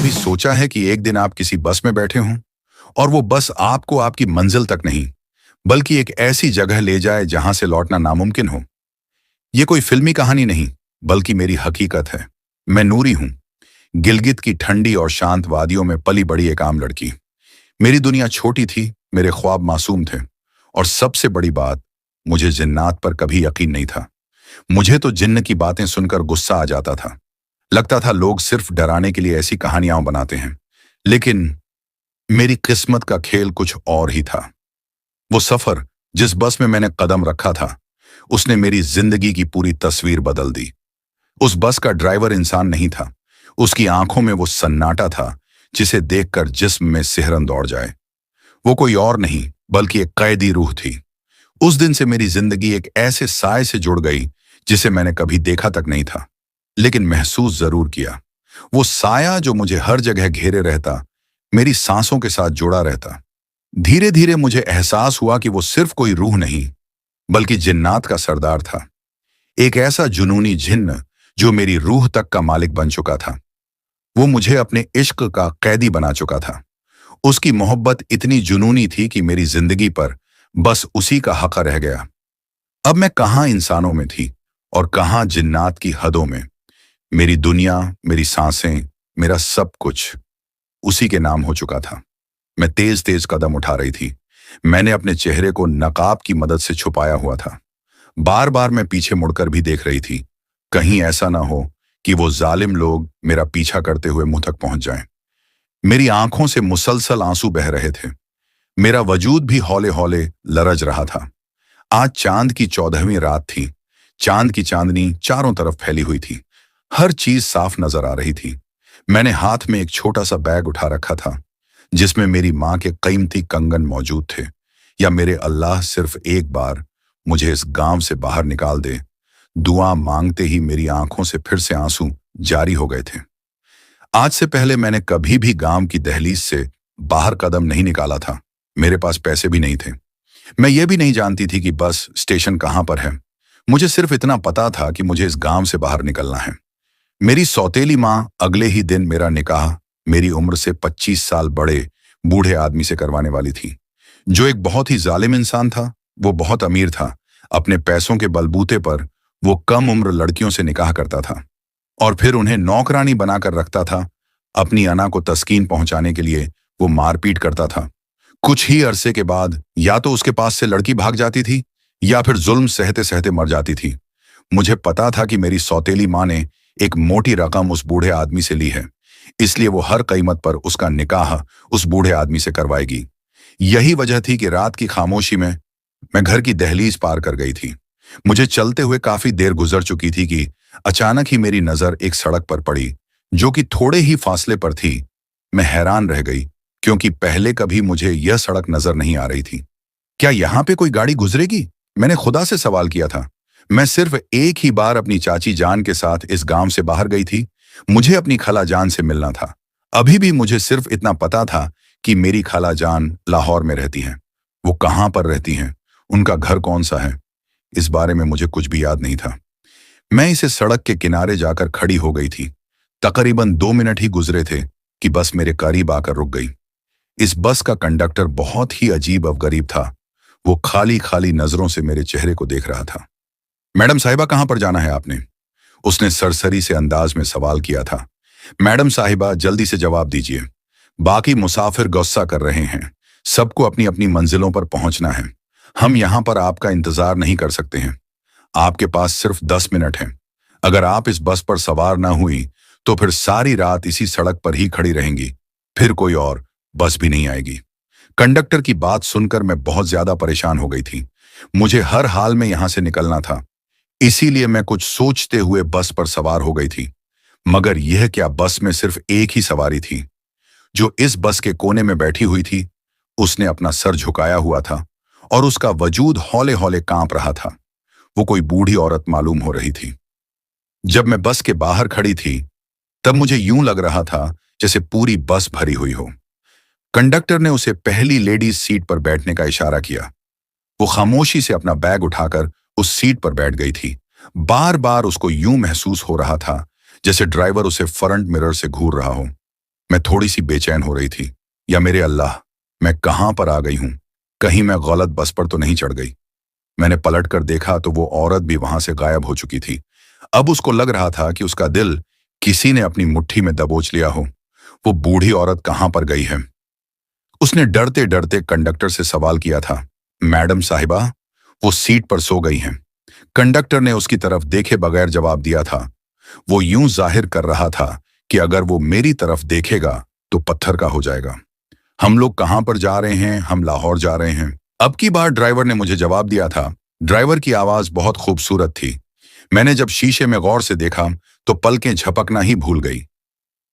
कभी सोचा है कि एक दिन आप किसी बस में बैठे हों और वो बस आपको आपकी मंजिल तक नहीं बल्कि एक ऐसी जगह ले जाए जहां से लौटना नामुमकिन हो। ये कोई फिल्मी कहानी नहीं, बल्कि मेरी हकीकत है। मैं नूरी हूं, गिलगित की ठंडी और शांत वादियों में पली बड़ी एक आम लड़की। मेरी दुनिया छोटी थी, मेरे ख्वाब मासूम थे, और सबसे बड़ी बात, मुझे जिन्नात पर कभी यकीन नहीं था। मुझे तो जिन्न की बातें सुनकर गुस्सा आ जाता था। लगता था लोग सिर्फ डराने के लिए ऐसी कहानियां बनाते हैं। लेकिन मेरी किस्मत का खेल कुछ और ही था। वो सफर जिस बस में मैंने कदम रखा था, उसने मेरी जिंदगी की पूरी तस्वीर बदल दी। उस बस का ड्राइवर इंसान नहीं था, उसकी आंखों में वो सन्नाटा था जिसे देखकर जिस्म में सिहरन दौड़ जाए। वो कोई और नहीं बल्कि एक कैदी रूह थी। उस दिन से मेरी जिंदगी एक ऐसे साए से जुड़ गई जिसे मैंने कभी देखा तक नहीं था, लेकिन महसूस जरूर किया। वो साया जो मुझे हर जगह घेरे रहता, मेरी सांसों के साथ जुड़ा रहता। धीरे धीरे मुझे एहसास हुआ कि वो सिर्फ कोई रूह नहीं, बल्कि जिन्नात का सरदार था। एक ऐसा जुनूनी जिन्न जो मेरी रूह तक का मालिक बन चुका था। वो मुझे अपने इश्क का कैदी बना चुका था। उसकी मोहब्बत इतनी जुनूनी थी कि मेरी जिंदगी पर बस उसी का हक रह गया। अब मैं कहां इंसानों में थी और कहां जिन्नात की हदों में। मेरी दुनिया, मेरी सांसें, मेरा सब कुछ उसी के नाम हो चुका था। मैं तेज तेज कदम उठा रही थी। मैंने अपने चेहरे को नकाब की मदद से छुपाया हुआ था। बार बार मैं पीछे मुड़कर भी देख रही थी, कहीं ऐसा ना हो कि वो जालिम लोग मेरा पीछा करते हुए मुंह तक पहुंच जाएं। मेरी आंखों से मुसलसल आंसू बह रहे थे। मेरा वजूद भी हौले हौले लरज रहा था। आज चांद की 14वीं रात थी। चांद की चांदनी चारों तरफ फैली हुई थी। हर चीज साफ नजर आ रही थी। मैंने हाथ में एक छोटा सा बैग उठा रखा था जिसमें मेरी मां के कीमती कंगन मौजूद थे। या मेरे अल्लाह सिर्फ एक बार मुझे इस गांव से बाहर निकाल दे। दुआ मांगते ही मेरी आंखों से फिर से आंसू जारी हो गए थे। आज से पहले मैंने कभी भी गांव की दहलीज से बाहर कदम नहीं निकाला था। मेरे पास पैसे भी नहीं थे। मैं ये भी नहीं जानती थी कि बस स्टेशन कहाँ पर है। मुझे सिर्फ इतना पता था कि मुझे इस गांव से बाहर निकलना है। मेरी सौतेली माँ अगले ही दिन मेरा निकाह मेरी उम्र से 25 साल बड़े बूढ़े आदमी से करवाने वाली थी, जो एक बहुत ही जालिम इंसान था। वो बहुत अमीर था। अपने पैसों के बलबूते पर वो कम उम्र लड़कियों से निकाह करता था और फिर उन्हें नौकरानी बनाकर रखता था। अपनी अना को तस्कीन पहुंचाने के लिए वो मारपीट करता था। कुछ ही अरसे के बाद या तो उसके पास से लड़की भाग जाती थी या फिर जुल्म सहते सहते मर जाती थी। मुझे पता था कि मेरी सौतेली माँ ने एक मोटी रकम उस बूढ़े आदमी से ली है, इसलिए वो हर कीमत पर उसका निकाह उस बूढ़े आदमी से करवाएगी। यही वजह थी कि रात की खामोशी में मैं घर की दहलीज पार कर गई थी। मुझे चलते हुए काफी देर गुजर चुकी थी कि अचानक ही मेरी नजर एक सड़क पर पड़ी जो कि थोड़े ही फासले पर थी। मैं हैरान रह गई क्योंकि पहले कभी मुझे यह सड़क नजर नहीं आ रही थी। क्या यहाँ पे कोई गाड़ी गुजरेगी? मैंने खुदा से सवाल किया था। मैं सिर्फ एक ही बार अपनी चाची जान के साथ इस गांव से बाहर गई थी। मुझे अपनी खाला जान से मिलना था। अभी भी मुझे सिर्फ इतना पता था कि मेरी खाला जान लाहौर में रहती हैं। वो कहाँ पर रहती हैं, उनका घर कौन सा है, इस बारे में मुझे कुछ भी याद नहीं था। मैं इसे सड़क के किनारे जाकर खड़ी हो गई थी। तकरीबन 2 मिनट ही गुजरे थे कि बस मेरे करीब आकर रुक गई। इस बस का कंडक्टर बहुत ही अजीब अवगरीब था। वो खाली खाली नजरों से मेरे चेहरे को देख रहा था। मैडम साहिबा, कहाँ पर जाना है आपने? उसने सरसरी से अंदाज में सवाल किया था। मैडम साहिबा, जल्दी से जवाब दीजिए। बाकी मुसाफिर गुस्सा कर रहे हैं। सबको अपनी अपनी मंजिलों पर पहुंचना है। हम यहां पर आपका इंतजार नहीं कर सकते हैं। आपके पास सिर्फ 10 मिनट हैं। अगर आप इस बस पर सवार ना हुई तो फिर सारी रात इसी सड़क पर ही खड़ी रहेंगी। फिर कोई और बस भी नहीं आएगी। कंडक्टर की बात सुनकर मैं बहुत ज्यादा परेशान हो गई थी। मुझे हर हाल में यहां से निकलना था, इसीलिए मैं कुछ सोचते हुए बस पर सवार हो गई थी। मगर यह क्या, बस में सिर्फ एक ही सवारी थी। जो इस बस के कोने में बैठी हुई थी, उसने अपना सर झुकाया हुआ था और उसका वजूद हौले हौले कांप रहा था। वो कोई बूढ़ी औरत मालूम हो रही थी। जब मैं बस के बाहर खड़ी थी तब मुझे यूं लग रहा था जैसे पूरी बस भरी हुई हो। कंडक्टर ने उसे पहली लेडीज सीट पर बैठने का इशारा किया। वो खामोशी से अपना बैग उठाकर उस सीट पर बैठ गई थी। बार बार उसको यूं महसूस हो रहा था जैसे ड्राइवर उसे फ्रंट मिरर से घूर रहा हो। मैं थोड़ी सी बेचैन हो रही थी। या मेरे अल्लाह, मैं कहां पर आ गई हूं? कहीं मैं गलत बस पर तो नहीं चढ़ गई? मैंने पलट कर देखा तो वो औरत भी वहां से गायब हो चुकी थी। अब उसको लग रहा था कि उसका दिल किसी ने अपनी मुट्ठी में दबोच लिया हो। वो बूढ़ी औरत कहां पर गई है? उसने डरते डरते कंडक्टर से सवाल किया था, मैडम साहिबा, वो सीट पर सो गई हैं। कंडक्टर ने उसकी तरफ देखे बगैर जवाब दिया था। वो यूं जाहिर कर रहा था कि अगर वो मेरी तरफ देखेगा तो पत्थर का हो जाएगा। हम लोग कहां पर जा रहे हैं? हम लाहौर जा रहे हैं। अब की बार ड्राइवर ने मुझे जवाब दिया था। ड्राइवर की आवाज बहुत खूबसूरत थी। मैंने जब शीशे में गौर से देखा तो पलकें झपकना ही भूल गई।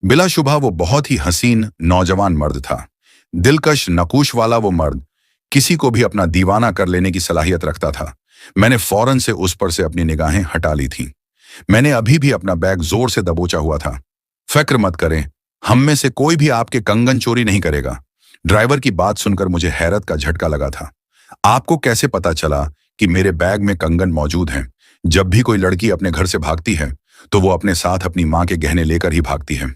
बिलाशुबा वो बहुत ही हसीन नौजवान मर्द था। दिलकश नकूश वाला वो मर्द किसी को भी अपना दीवाना कर लेने की सलाहियत रखता था। मैंने फौरन से उस पर से अपनी निगाहें हटा ली थीं। मैंने अभी भी अपना बैग जोर से दबोचा हुआ था। फिक्र मत करें, हम में से कोई भी आपके कंगन चोरी नहीं करेगा। ड्राइवर की बात सुनकर मुझे हैरत का झटका लगा था। आपको कैसे पता चला कि मेरे बैग में कंगन मौजूद हैं? जब भी कोई लड़की अपने घर से भागती है तो वो अपने साथ अपनी मां के गहने लेकर ही भागती है।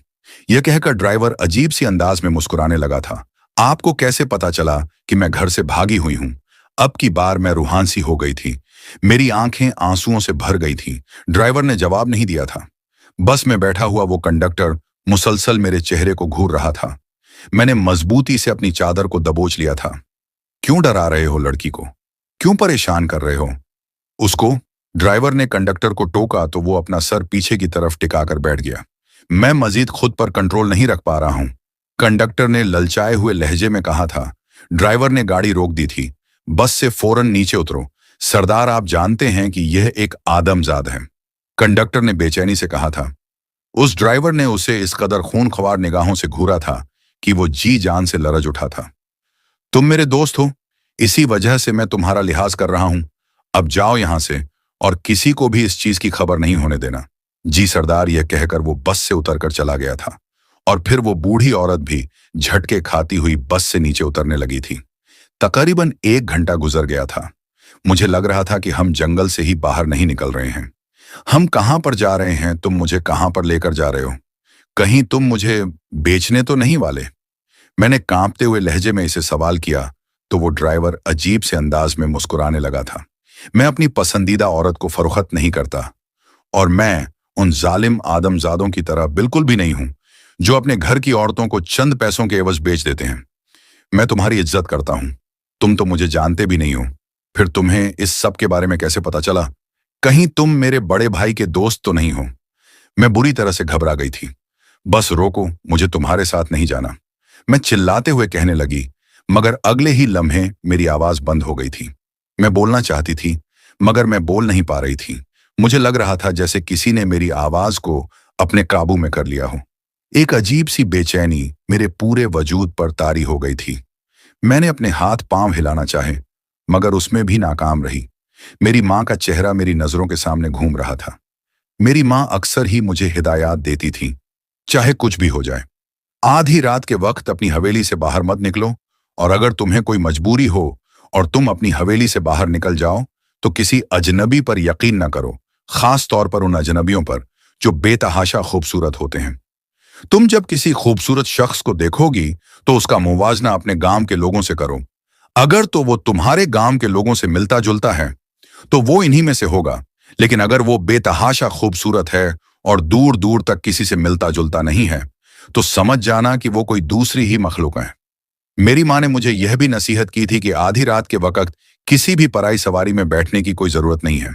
यह कहकर ड्राइवर अजीब सी अंदाज में मुस्कुराने लगा था। आपको कैसे पता चला कि मैं घर से भागी हुई हूं? अब की बार मैं रूहान सी हो गई थी। मेरी आंखें आंसुओं से भर गई थी। ड्राइवर ने जवाब नहीं दिया था। बस में बैठा हुआ वो कंडक्टर मुसलसल मेरे चेहरे को घूर रहा था। मैंने मजबूती से अपनी चादर को दबोच लिया था। क्यों डरा रहे हो लड़की को? क्यों परेशान कर रहे हो उसको? ड्राइवर ने कंडक्टर को टोका तो वो अपना सर पीछे की तरफ टिकाकर बैठ गया। मैं मजीद खुद पर कंट्रोल नहीं रख पा रहा हूं, कंडक्टर ने ललचाए हुए लहजे में कहा था। ड्राइवर ने गाड़ी रोक दी थी। बस से फौरन नीचे उतरो। सरदार, आप जानते हैं कि यह एक आदमजाद है, कंडक्टर ने बेचैनी से कहा था। उस ड्राइवर ने उसे इस कदर खूनख्वार निगाहों से घूरा था कि वो जी जान से लरज उठा था। तुम मेरे दोस्त हो, इसी वजह से मैं तुम्हारा लिहाज कर रहा हूं। अब जाओ यहां से और किसी को भी इस चीज की खबर नहीं होने देना। जी सरदार, यह कहकर वो बस से उतरकर चला गया था और फिर वो बूढ़ी औरत भी झटके खाती हुई बस से नीचे उतरने लगी थी। तकरीबन 1 घंटा गुजर गया था। मुझे लग रहा था कि हम जंगल से ही बाहर नहीं निकल रहे हैं। हम कहां पर जा रहे हैं? तुम मुझे कहां पर लेकर जा रहे हो? कहीं तुम मुझे बेचने तो नहीं वाले? मैंने कांपते हुए लहजे में इसे सवाल किया तो वो ड्राइवर अजीब से अंदाज में मुस्कुराने लगा था। मैं अपनी पसंदीदा औरत को फरोख्त नहीं करता और मैं उन जालिम आदमजादों की तरह बिल्कुल भी नहीं हूं जो अपने घर की औरतों को चंद पैसों के एवज बेच देते हैं। मैं तुम्हारी इज्जत करता हूं। तुम तो मुझे जानते भी नहीं हो। फिर तुम्हें इस सब के बारे में कैसे पता चला? कहीं तुम मेरे बड़े भाई के दोस्त तो नहीं हो? मैं बुरी तरह से घबरा गई थी। बस रोको, मुझे तुम्हारे साथ नहीं जाना, मैं चिल्लाते हुए कहने लगी, मगर अगले ही लम्हे मेरी आवाज बंद हो गई थी। मैं बोलना चाहती थी मगर मैं बोल नहीं पा रही थी। मुझे लग रहा था जैसे किसी ने मेरी आवाज को अपने काबू में कर लिया हो। एक अजीब सी बेचैनी मेरे पूरे वजूद पर तारी हो गई थी। मैंने अपने हाथ पांव हिलाना चाहे मगर उसमें भी नाकाम रही। मेरी मां का चेहरा मेरी नजरों के सामने घूम रहा था। मेरी मां अक्सर ही मुझे हिदायत देती थी, चाहे कुछ भी हो जाए, आधी रात के वक्त अपनी हवेली से बाहर मत निकलो, और अगर तुम्हें कोई मजबूरी हो और तुम अपनी हवेली से बाहर निकल जाओ तो किसी अजनबी पर यकीन न करो, खास तौर पर उन अजनबियों पर जो बेतहाशा खूबसूरत होते हैं। तुम जब किसी खूबसूरत शख्स को देखोगी तो उसका मुवाजना अपने गांव के लोगों से करो। अगर तो वो तुम्हारे गांव के लोगों से मिलता जुलता है तो वो इन्हीं में से होगा, लेकिन अगर वो बेतहाशा खूबसूरत है और दूर दूर तक किसी से मिलता जुलता नहीं है तो समझ जाना कि वो कोई दूसरी ही मखलूक है। मेरी माँ ने मुझे यह भी नसीहत की थी कि आधी रात के वक्त किसी भी पराई सवारी में बैठने की कोई जरूरत नहीं है।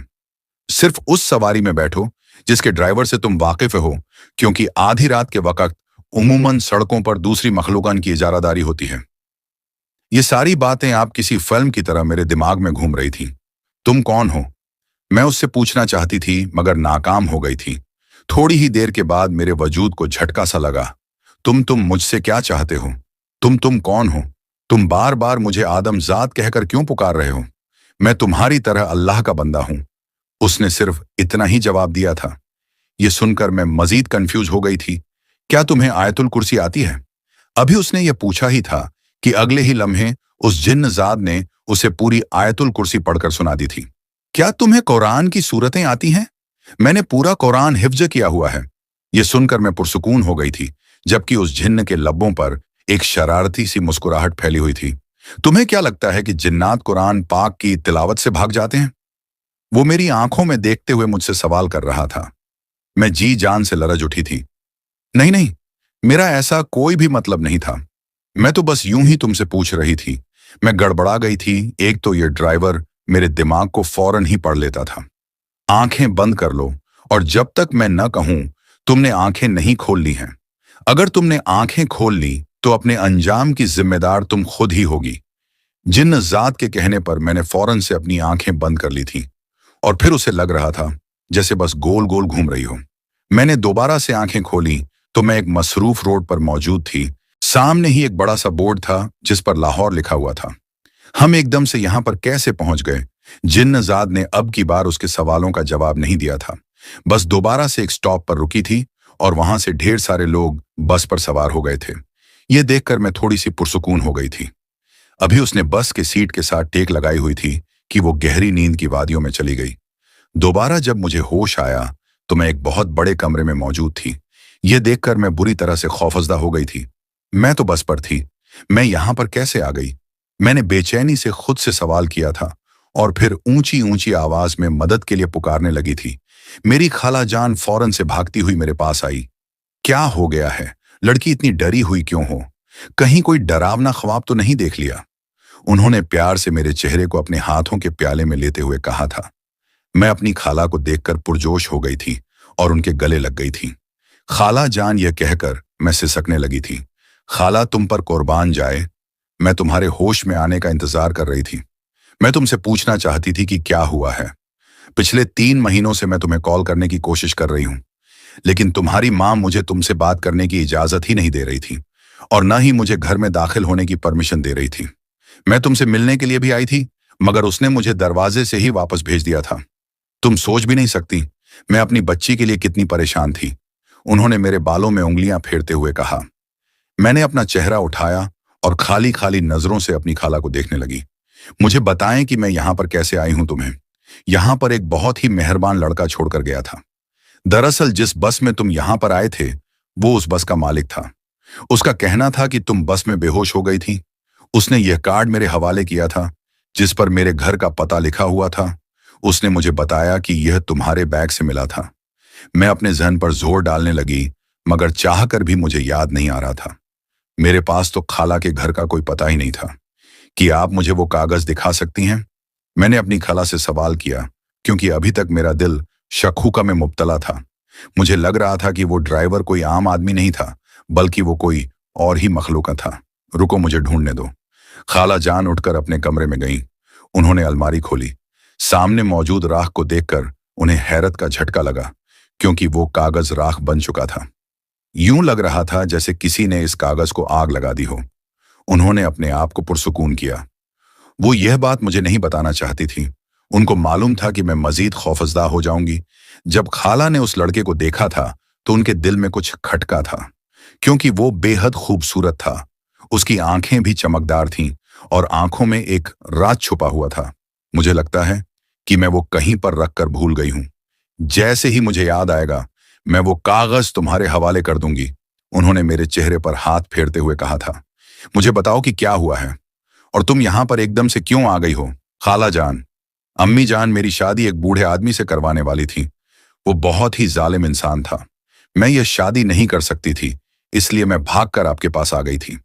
सिर्फ उस सवारी में बैठो जिसके ड्राइवर से तुम वाकिफ हो, क्योंकि आधी रात के वक्त उमूमन सड़कों पर दूसरी मखलूकान की इजारादारी होती है। ये सारी बातें आप किसी फिल्म की तरह मेरे दिमाग में घूम रही थी। तुम कौन हो? मैं उससे पूछना चाहती थी मगर नाकाम हो गई थी। थोड़ी ही देर के बाद मेरे वजूद को झटका सा लगा। तुम मुझसे क्या चाहते हो? तुम कौन हो? तुम बार बार मुझे आदमजाद कहकर क्यों पुकार रहे हो? मैं तुम्हारी तरह अल्लाह का बंदा हूं। उसने सिर्फ इतना ही जवाब दिया था। यह सुनकर मैं मजीद कंफ्यूज हो गई थी। क्या तुम्हें आयतुल कुर्सी आती है? अभी उसने यह पूछा ही था कि अगले ही लम्हे उस जिन्नजाद ने उसे पूरी आयतुल कुर्सी पढ़कर सुना दी थी। क्या तुम्हें कुरान की सूरतें आती हैं? मैंने पूरा कुरान हिफ्ज किया हुआ है। यह सुनकर मैं पुरसुकून हो गई थी। जबकि उस जिन्न के लब्बों पर एक शरारती सी मुस्कुराहट फैली हुई थी। तुम्हें क्या लगता है कि जिन्नात कुरान पाक की तिलावत से भाग जाते हैं? वो मेरी आंखों में देखते हुए मुझसे सवाल कर रहा था। मैं जी जान से लरज उठी थी। नहीं नहीं, मेरा ऐसा कोई भी मतलब नहीं था। मैं तो बस यूं ही तुमसे पूछ रही थी। मैं गड़बड़ा गई थी। एक तो ये ड्राइवर मेरे दिमाग को फौरन ही पढ़ लेता था। आंखें बंद कर लो, और जब तक मैं न कहूं, तुमने आंखें नहीं खोल ली हैं। अगर तुमने आंखें खोल ली तो अपने अंजाम की जिम्मेदार तुम खुद ही होगी। जिन्न जात के कहने पर मैंने फौरन से अपनी आंखें बंद कर ली थी, और फिर उसे लग रहा था जैसे बस गोल गोल घूम रही हो। मैंने दोबारा से आंखें खोली तो मैं एक मसरूफ रोड पर मौजूद थी। सामने ही एक बड़ा सा बोर्ड था जिस पर लाहौर लिखा हुआ था। हम एकदम से यहां पर कैसे पहुंच गए? जिन्नजाद ने अब की बार उसके सवालों का जवाब नहीं दिया था। बस दोबारा से एक स्टॉप पर रुकी थी और वहां से ढेर सारे लोग बस पर सवार हो गए थे। यह देखकर मैं थोड़ी सी पुरसुकून हो गई थी। अभी उसने बस के सीट के साथ टेक लगाई हुई थी कि वो गहरी नींद की वादियों में चली गई। दोबारा जब मुझे होश आया तो मैं एक बहुत बड़े कमरे में मौजूद थी। यह देखकर मैं बुरी तरह से खौफजदा हो गई थी। मैं तो बस पर थी, मैं यहां पर कैसे आ गई? मैंने बेचैनी से खुद से सवाल किया था, और फिर ऊंची ऊंची आवाज में मदद के लिए पुकारने लगी थी। मेरी खाला जान फौरन से भागती हुई मेरे पास आई। क्या हो गया है? लड़की इतनी डरी हुई क्यों हो? कहीं कोई डरावना ख्वाब तो नहीं देख लिया? उन्होंने प्यार से मेरे चेहरे को अपने हाथों के प्याले में लेते हुए कहा था। मैं अपनी खाला को देखकर पुरजोश हो गई थी और उनके गले लग गई थी। खाला जान, यह कहकर मैं सिसकने लगी थी। खाला, तुम पर कुर्बान जाए, मैं तुम्हारे होश में आने का इंतजार कर रही थी। मैं तुमसे पूछना चाहती थी कि क्या हुआ है। पिछले 3 महीनों से मैं तुम्हें कॉल करने की कोशिश कर रही हूं, लेकिन तुम्हारी मां मुझे तुमसे बात करने की इजाजत ही नहीं दे रही थी, और न ही मुझे घर में दाखिल होने की परमिशन दे रही थी। मैं तुमसे मिलने के लिए भी आई थी, मगर उसने मुझे दरवाजे से ही वापस भेज दिया था। तुम सोच भी नहीं सकती मैं अपनी बच्ची के लिए कितनी परेशान थी। उन्होंने मेरे बालों में उंगलियां फेरते हुए कहा। मैंने अपना चेहरा उठाया और खाली खाली नजरों से अपनी खाला को देखने लगी। मुझे बताएं कि मैं यहां पर कैसे आई हूं तुम्हें। यहां पर एक बहुत ही मेहरबान लड़का छोड़कर गया था। दरअसल जिस बस में तुम यहां पर आए थे, वो उस बस का मालिक था। उसका कहना था कि तुम बस में बेहोश हो गई थी। उसने यह कार्ड मेरे हवाले किया था जिस पर मेरे घर का पता लिखा हुआ था। उसने मुझे बताया कि यह तुम्हारे बैग से मिला था। मैं अपने जहन पर जोर डालने लगी, मगर चाहकर भी मुझे याद नहीं आ रहा था। मेरे पास तो खाला के घर का कोई पता ही नहीं था। कि आप मुझे वो कागज दिखा सकती हैं? मैंने अपनी खाला से सवाल किया, क्योंकि अभी तक मेरा दिल शक-शुबा में मुब्तला था। मुझे लग रहा था कि वो ड्राइवर कोई आम आदमी नहीं था, बल्कि वो कोई और ही मखलूका था। रुको, मुझे ढूंढने दो। खाला जान उठकर अपने कमरे में गईं। उन्होंने अलमारी खोली। सामने मौजूद राख को देखकर उन्हें हैरत का झटका लगा, क्योंकि वो कागज राख बन चुका था। यूं लग रहा था जैसे किसी ने इस कागज को आग लगा दी हो। उन्होंने अपने आप को पुरसुकून किया। वो यह बात मुझे नहीं बताना चाहती थी। उनको मालूम था कि मैं मजीद खौफजदा हो जाऊंगी। जब खाला ने उस लड़के को देखा था तो उनके दिल में कुछ खटका था, क्योंकि वो बेहद खूबसूरत था। उसकी आंखें भी चमकदार थीं और आंखों में एक राज छुपा हुआ था। मुझे लगता है कि मैं वो कहीं पर रखकर भूल गई हूं। जैसे ही मुझे याद आएगा, मैं वो कागज तुम्हारे हवाले कर दूंगी। उन्होंने मेरे चेहरे पर हाथ फेरते हुए कहा था। मुझे बताओ कि क्या हुआ है, और तुम यहां पर एकदम से क्यों आ गई हो? खाला जान, अम्मी जान मेरी शादी एक बूढ़े आदमी से करवाने वाली थी। वो बहुत ही जालिम इंसान था। मैं ये शादी नहीं कर सकती थी, इसलिए मैं भागकर आपके पास आ गई थी।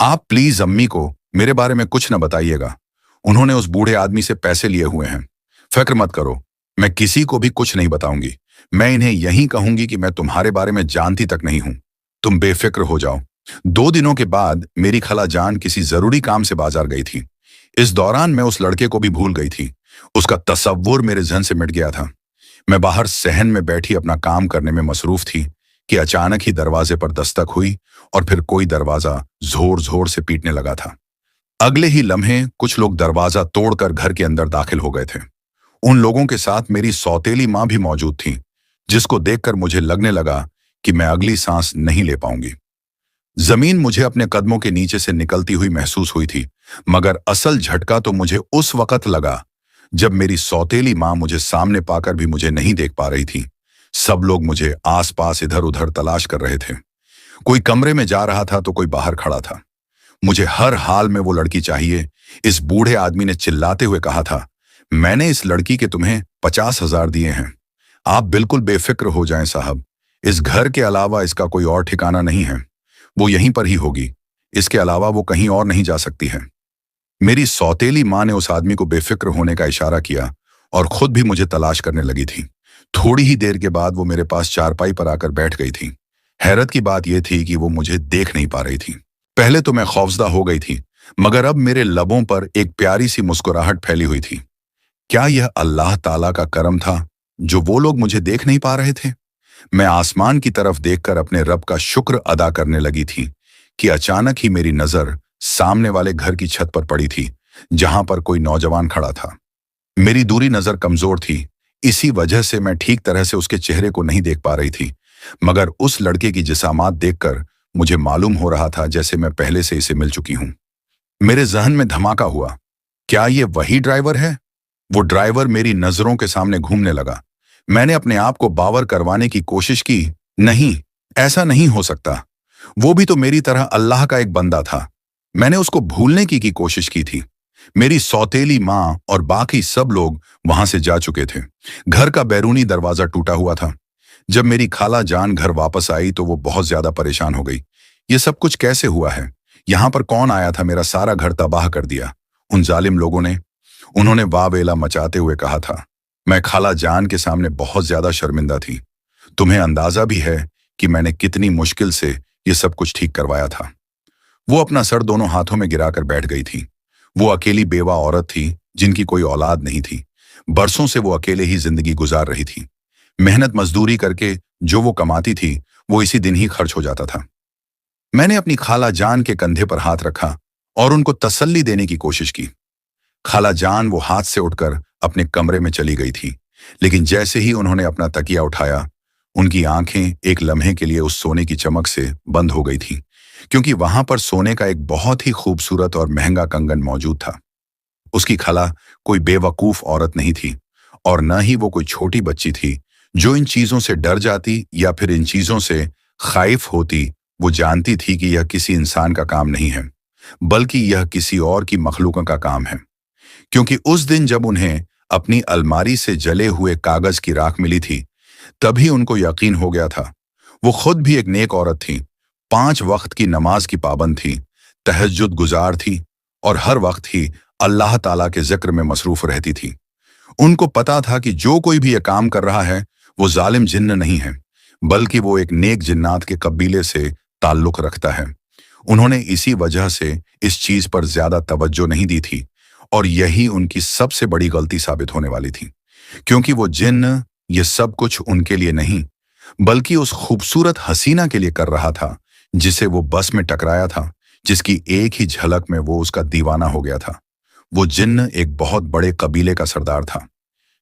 आप प्लीज अम्मी को मेरे बारे में कुछ न बताइएगा। उन्होंने उस बूढ़े आदमी से पैसे लिए हुए हैं। फिक्र मत करो, मैं किसी को भी कुछ नहीं बताऊंगी। मैं इन्हें यही कहूंगी कि मैं तुम्हारे बारे में जानती तक नहीं हूं। तुम बेफिक्र हो जाओ। 2 दिनों के बाद मेरी खाला जान किसी जरूरी काम से बाजार गई थी। इस दौरान मैं उस लड़के को भी भूल गई थी। उसका तस्वुर मेरे जहन से मिट गया था। मैं बाहर सहन में बैठी अपना काम करने में मसरूफ थी कि अचानक ही दरवाजे पर दस्तक हुई, और फिर कोई दरवाजा जोर जोर से पीटने लगा था। अगले ही लम्हे कुछ लोग दरवाजा तोड़कर घर के अंदर दाखिल हो गए थे। उन लोगों के साथ मेरी सौतेली मां भी मौजूद थी, जिसको देखकर मुझे लगने लगा कि मैं अगली सांस नहीं ले पाऊंगी। जमीन मुझे अपने कदमों के नीचे से निकलती हुई महसूस हुई थी, मगर असल झटका तो मुझे उस वक्त लगा जब मेरी सौतेली मां मुझे सामने पाकर भी मुझे नहीं देख पा रही थी। सब लोग मुझे आसपास इधर उधर तलाश कर रहे थे। कोई कमरे में जा रहा था तो कोई बाहर खड़ा था। मुझे हर हाल में वो लड़की चाहिए, इस बूढ़े आदमी ने चिल्लाते हुए कहा था। मैंने इस लड़की के तुम्हें 50,000 दिए हैं। आप बिल्कुल बेफिक्र हो जाएं साहब। इस घर के अलावा इसका कोई और ठिकाना नहीं है। वो यहीं पर ही होगी। इसके अलावा वो कहीं और नहीं जा सकती है। मेरी सौतेली माँ ने उस आदमी को बेफिक्र होने का इशारा किया और खुद भी मुझे तलाश करने लगी थी। थोड़ी ही देर के बाद वो मेरे पास चारपाई पर आकर बैठ गई थी। हैरत की बात यह थी कि वो मुझे देख नहीं पा रही थी। पहले तो मैं खौफजदा हो गई थी, मगर अब मेरे लबों पर एक प्यारी सी मुस्कुराहट फैली हुई थी। क्या यह अल्लाह ताला का करम था जो वो लोग मुझे देख नहीं पा रहे थे? मैं आसमान की तरफ देखकर अपने रब का शुक्र अदा करने लगी थी कि अचानक ही मेरी नजर सामने वाले घर की छत पर पड़ी थी, जहां पर कोई नौजवान खड़ा था। मेरी दूरी नजर कमजोर थी, इसी वजह से मैं ठीक तरह से उसके चेहरे को नहीं देख पा रही थी, मगर उस लड़के की जिसामात देखकर मुझे मालूम हो रहा था जैसे मैं पहले से इसे मिल चुकी हूं। मेरे जहन में धमाका हुआ। क्या ये वही ड्राइवर है? वो ड्राइवर मेरी नजरों के सामने घूमने लगा। मैंने अपने आप को बावर करवाने की कोशिश की। नहीं, ऐसा नहीं हो सकता। वो भी तो मेरी तरह अल्लाह का एक बंदा था। मैंने उसको भूलने की कोशिश की थी। मेरी सौतेली माँ और बाकी सब लोग वहां से जा चुके थे। घर का बैरूनी दरवाजा टूटा हुआ था। जब मेरी खाला जान घर वापस आई तो वो बहुत ज्यादा परेशान हो गई। ये सब कुछ कैसे हुआ है? यहाँ पर कौन आया था? मेरा सारा घर तबाह कर दिया उन जालिम लोगों ने। उन्होंने वावेला मचाते हुए कहा था। मैं खाला जान के सामने बहुत ज्यादा शर्मिंदा थी। तुम्हें अंदाजा भी है कि मैंने कितनी मुश्किल से ये सब कुछ ठीक करवाया था। वो अपना सर दोनों हाथों में गिराकर बैठ गई थी। वो अकेली बेवा औरत थी जिनकी कोई औलाद नहीं थी। बरसों से वो अकेले ही जिंदगी गुजार रही थी। मेहनत मजदूरी करके जो वो कमाती थी वो इसी दिन ही खर्च हो जाता था। मैंने अपनी खाला जान के कंधे पर हाथ रखा और उनको तसल्ली देने की कोशिश की। खाला जान वो हाथ से उठकर अपने कमरे में चली गई थी, लेकिन जैसे ही उन्होंने अपना तकिया उठाया, उनकी आंखें एक लम्हे के लिए उस सोने की चमक से बंद हो गई थी, क्योंकि वहां पर सोने का एक बहुत ही खूबसूरत और महंगा कंगन मौजूद था। उसकी खाला कोई बेवकूफ औरत नहीं थी और न ही वो कोई छोटी बच्ची थी जो इन चीजों से डर जाती या फिर इन चीजों से खाइफ होती। वो जानती थी कि यह किसी इंसान का काम नहीं है, बल्कि यह किसी और की मखलूकों का काम है। क्योंकि उस दिन जब उन्हें अपनी अलमारी से जले हुए कागज की राख मिली थी, तभी उनको यकीन हो गया था। वो खुद भी एक नेक औरत थी, 5 वक्त की नमाज की पाबंद थी, तहज्जुद गुजार थी और हर वक्त ही अल्लाह ताला के जिक्र में मसरूफ रहती थी। उनको पता था कि जो कोई भी यह काम कर रहा है वो जालिम जिन्न नहीं है, बल्कि वो एक नेक जिन्नात के कबीले से ताल्लुक रखता है। उन्होंने इसी वजह से इस चीज पर ज्यादा तवज्जो नहीं दी थी और यही उनकी सबसे बड़ी गलती साबित होने वाली थी, क्योंकि वो जिन्न ये सब कुछ उनके लिए नहीं, बल्कि उस खूबसूरत हसीना के लिए कर रहा था जिसे वो बस में टकराया था, जिसकी एक ही झलक में वो उसका दीवाना हो गया था। वो जिन्न एक बहुत बड़े कबीले का सरदार था,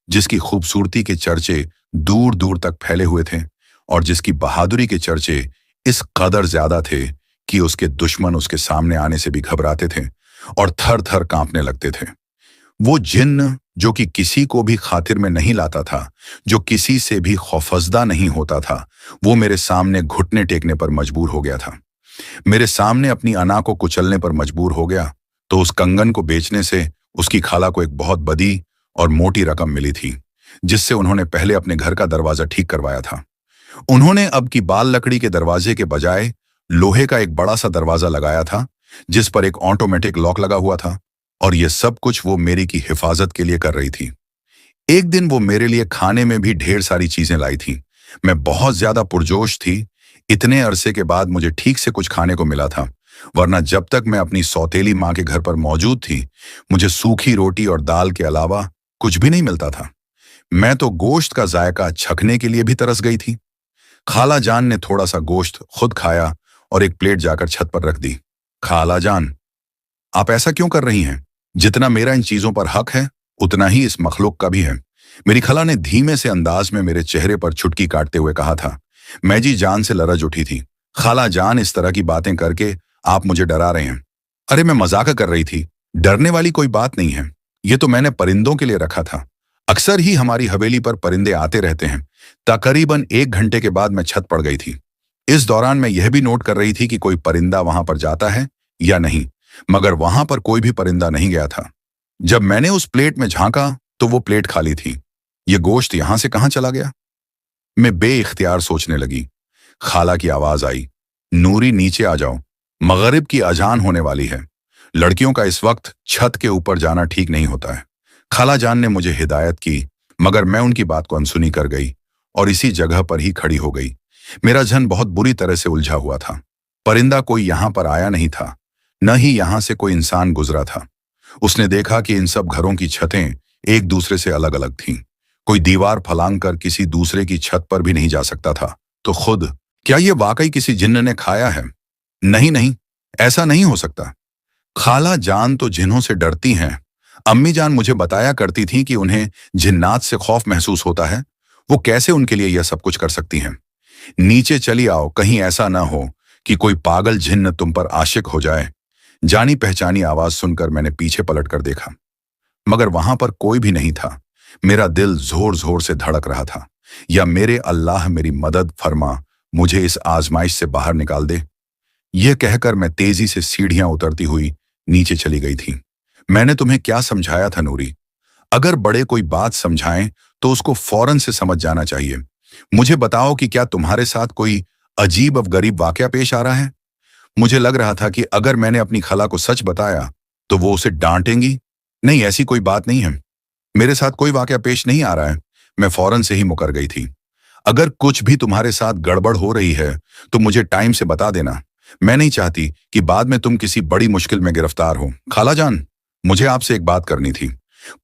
जिसकी खूबसूरती के चर्चे दूर दूर तक फैले हुए थे और जिसकी बहादुरी के चर्चे इस कदर ज्यादा थे कि उसके दुश्मन उसके सामने आने से भी घबराते थे और थर थर कांपने लगते थे। वो जिन्न जो कि किसी को भी खातिर में नहीं लाता था, जो किसी से भी खौफजदा नहीं होता था, वो मेरे सामने घुटने टेकने पर मजबूर हो गया था। मेरे सामने अपनी अना को कुचलने पर मजबूर हो गया। तो उस कंगन को बेचने से उसकी खाला को एक बहुत बड़ी और मोटी रकम मिली थी, जिससे उन्होंने पहले अपने घर का दरवाजा ठीक करवाया था। उन्होंने अब की बाल लकड़ी के दरवाजे के बजाय लोहे का एक बड़ा सा दरवाजा लगाया था, जिस पर एक ऑटोमेटिक लॉक लगा हुआ था, और यह सब कुछ वो मेरी की हिफाजत के लिए कर रही थी। एक दिन वो मेरे लिए खाने में भी ढेर सारी चीजें लाई थी। मैं बहुत ज्यादा पुरजोश थी। इतने अरसे के बाद मुझे ठीक से कुछ खाने को मिला था, वरना जब तक मैं अपनी सौतेली माँ के घर पर मौजूद थी, मुझे सूखी रोटी और दाल के अलावा कुछ भी नहीं मिलता था। मैं तो गोश्त का जायका चखने के लिए भी तरस गई थी। खाला जान ने थोड़ा सा गोश्त खुद खाया और एक प्लेट जाकर छत पर रख दी। खाला जान, आप ऐसा क्यों कर रही हैं? जितना मेरा इन चीजों पर हक है, उतना ही इस मखलूक का भी है। मेरी खाला ने धीमे से अंदाज में मेरे चेहरे पर चुटकी काटते हुए कहा था। मैं जी जान से लरज उठी थी। खाला जान, इस तरह की बातें करके आप मुझे डरा रहे हैं। अरे मैं मजाक कर रही थी, डरने वाली कोई बात नहीं है। ये तो मैंने परिंदों के लिए रखा था। अक्सर ही हमारी हवेली पर परिंदे आते रहते हैं। तकरीबन 1 घंटे के बाद मैं छत पड़ गई थी। इस दौरान मैं यह भी नोट कर रही थी कि कोई परिंदा वहां पर जाता है या नहीं, मगर वहां पर कोई भी परिंदा नहीं गया था। जब मैंने उस प्लेट में झांका तो वो प्लेट खाली थी। ये गोश्त यहां से कहां चला गया? मैं बेइख्तियार सोचने लगी। खाला की आवाज आई, नूरी नीचे आ जाओ, मगरिब की अजान होने वाली है। लड़कियों का इस वक्त छत के ऊपर जाना ठीक नहीं होता है। खाला जान ने मुझे हिदायत की, मगर मैं उनकी बात को अनसुनी कर गई और इसी जगह पर ही खड़ी हो गई। मेरा जहन बहुत बुरी तरह से उलझा हुआ था। परिंदा कोई यहां पर आया नहीं था, न ही यहां से कोई इंसान गुजरा था। उसने देखा कि इन सब घरों की छतें एक दूसरे से अलग अलग थीं। कोई दीवार फलांग कर किसी दूसरे की छत पर भी नहीं जा सकता था। तो खुद क्या ये वाकई किसी जिन्न ने खाया है? नहीं नहीं, ऐसा नहीं हो सकता। खाला जान तो जिन्हों से डरती हैं। अम्मी जान मुझे बताया करती थी कि उन्हें जिन्नात से खौफ महसूस होता है। वो कैसे उनके लिए यह सब कुछ कर सकती हैं? नीचे चली आओ, कहीं ऐसा ना हो कि कोई पागल जिन्न तुम पर आशिक हो जाए। जानी पहचानी आवाज सुनकर मैंने पीछे पलट कर देखा, मगर वहां पर कोई भी नहीं था। मेरा दिल जोर जोर से धड़क रहा था। या मेरे अल्लाह मेरी मदद फरमा, मुझे इस आजमाइश से बाहर निकाल दे। यह कहकर मैं तेजी से सीढ़ियां उतरती हुई नीचे चली गई थी। मैंने तुम्हें क्या समझाया था नूरी? अगर बड़े कोई बात समझाएं तो उसको फौरन से समझ जाना चाहिए। मुझे बताओ कि क्या तुम्हारे साथ कोई अजीब और गरीब वाकया पेश आ रहा है? मुझे लग रहा था कि अगर मैंने अपनी खला को सच बताया तो वो उसे डांटेंगी। नहीं, ऐसी कोई बात नहीं है। मेरे साथ कोई वाकया पेश नहीं आ रहा है। मैं फौरन से ही मुकर गई थी। अगर कुछ भी तुम्हारे साथ गड़बड़ हो रही है तो मुझे टाइम से बता देना। मैं नहीं चाहती कि बाद में तुम किसी बड़ी मुश्किल में गिरफ्तार हो। खाला जान, मुझे आपसे एक बात करनी थी।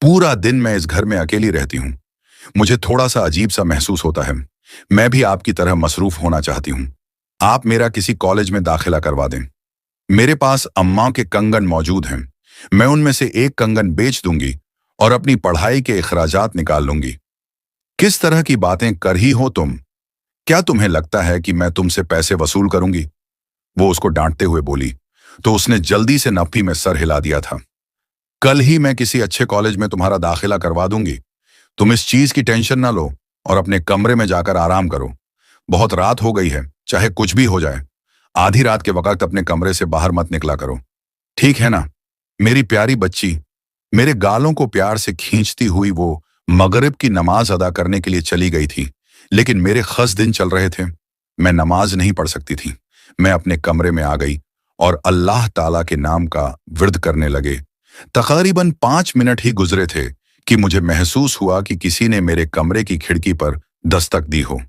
पूरा दिन मैं इस घर में अकेली रहती हूँ। मुझे थोड़ा सा अजीब सा महसूस होता है। मैं भी आपकी तरह मसरूफ होना चाहती हूँ। आप मेरा किसी कॉलेज में दाखिला करवा दें। मेरे पास अम्मा के कंगन मौजूद हैं। मैं उनमें से एक कंगन बेच दूंगी और अपनी पढ़ाई के अखराजात निकाल लूंगी। किस तरह की बातें कर ही हो तुम? क्या तुम्हें लगता है कि मैं तुमसे पैसे वसूल करूंगी? वो उसको डांटते हुए बोली तो उसने जल्दी से नफी में सर हिला दिया था। कल ही मैं किसी अच्छे कॉलेज में तुम्हारा दाखिला करवा दूंगी। तुम इस चीज की टेंशन ना लो और अपने कमरे में जाकर आराम करो। बहुत रात हो गई है, चाहे कुछ भी हो जाए। आधी रात के वक्त अपने कमरे से बाहर मत निकला करो, ठीक है ना? मेरी प्यारी बच्ची। मेरे गालों को प्यार से खींचती हुई वो मगरिब की नमाज अदा करने के लिए चली गई थी, लेकिन मेरे खस दिन चल रहे थे। मैं नमाज नहीं पढ़ सकती थी। मैं अपने कमरे में आ गई और अल्लाह ताला के नाम का विर्द करने लगे। तकरीबन 5 मिनट ही गुजरे थे कि मुझे महसूस हुआ कि किसी ने मेरे कमरे की खिड़की पर दस्तक दी हो।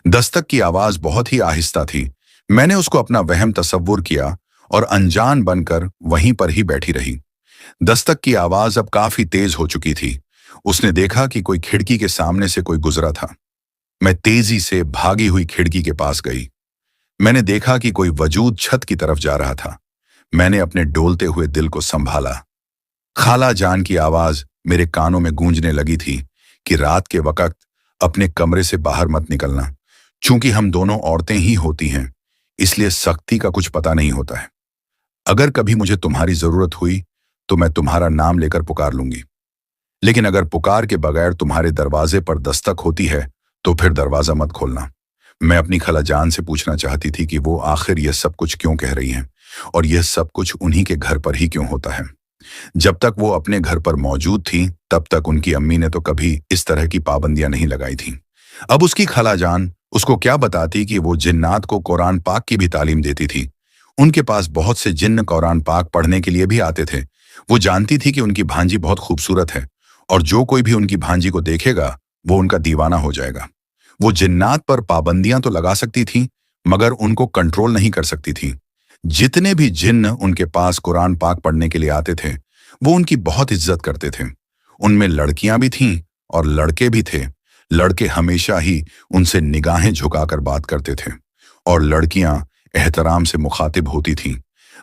दस्तक की आवाज बहुत ही आहिस्ता थी। मैंने उसको अपना वहम तसव्वुर किया और अनजान बनकर वहीं पर ही बैठी रही। दस्तक की आवाज अब काफी तेज हो चुकी थी। उसने देखा कि कोई खिड़की के सामने से कोई गुजरा था। मैं तेजी से भागी हुई खिड़की के पास गई। मैंने देखा कि कोई वजूद छत की तरफ जा रहा था। मैंने अपने डोलते हुए दिल को संभाला। खाला जान की आवाज मेरे कानों में गूंजने लगी थी कि रात के वक्त अपने कमरे से बाहर मत निकलना। चूंकि हम दोनों औरतें ही होती हैं, इसलिए सख्ती का कुछ पता नहीं होता है। अगर कभी मुझे तुम्हारी जरूरत हुई तो मैं तुम्हारा नाम लेकर पुकार लूंगी, लेकिन अगर पुकार के बगैर तुम्हारे दरवाजे पर दस्तक होती है तो फिर दरवाजा मत खोलना। मैं अपनी खला जान से पूछना चाहती थी कि वो आखिर यह सब कुछ क्यों कह रही हैं और यह सब कुछ उन्हीं के घर पर ही क्यों होता है। जब तक वो अपने घर पर मौजूद थी तब तक उनकी अम्मी ने तो कभी इस तरह की पाबंदियां नहीं लगाई थीं। अब उसकी खला जान उसको क्या बताती कि वो जिन्नात को कुरान पाक की भी तालीम देती थी। उनके पास बहुत से जिन्न कुरान पाक पढ़ने के लिए भी आते थे। वो जानती थी कि उनकी भांजी बहुत खूबसूरत है और जो कोई भी उनकी भांजी को देखेगा वो उनका दीवाना हो जाएगा। वो जिन्नात पर पाबंदियां तो लगा सकती थी, मगर उनको कंट्रोल नहीं कर सकती थी। जितने भी जिन्न उनके पास कुरान पाक पढ़ने के लिए आते थे वो उनकी बहुत इज्जत करते थे। उनमें लड़कियां भी थीं और लड़के भी थे। लड़के हमेशा ही उनसे निगाहें झुकाकर बात करते थे और लड़कियां एहतराम से मुखातिब होती थीं।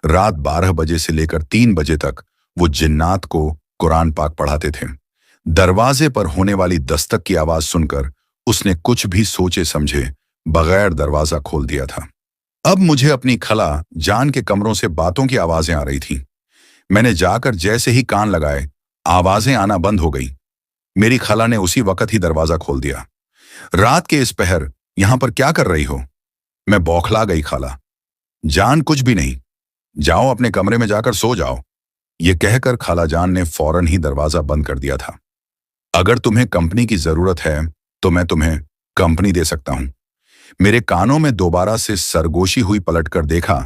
रात 12 बजे से लेकर 3 बजे तक वो जिन्नात को कुरान पाक पढ़ाते थे। दरवाजे पर होने वाली दस्तक की आवाज सुनकर उसने कुछ भी सोचे समझे बगैर दरवाजा खोल दिया था। अब मुझे अपनी खला जान के कमरों से बातों की आवाजें आ रही थीं। मैंने जाकर जैसे ही कान लगाए, आवाजें आना बंद हो गई। मेरी खला ने उसी वक्त ही दरवाजा खोल दिया। रात के इस पहर यहां पर क्या कर रही हो? मैं बौखला गई। खाला जान कुछ भी नहीं, जाओ अपने कमरे में जाकर सो जाओ। ये कहकर खाला जान ने फौरन ही दरवाजा बंद कर दिया था। अगर तुम्हें कंपनी की जरूरत है तो मैं तुम्हें कंपनी दे सकता हूं। मेरे कानों में दोबारा से सरगोशी हुई। पलटकर देखा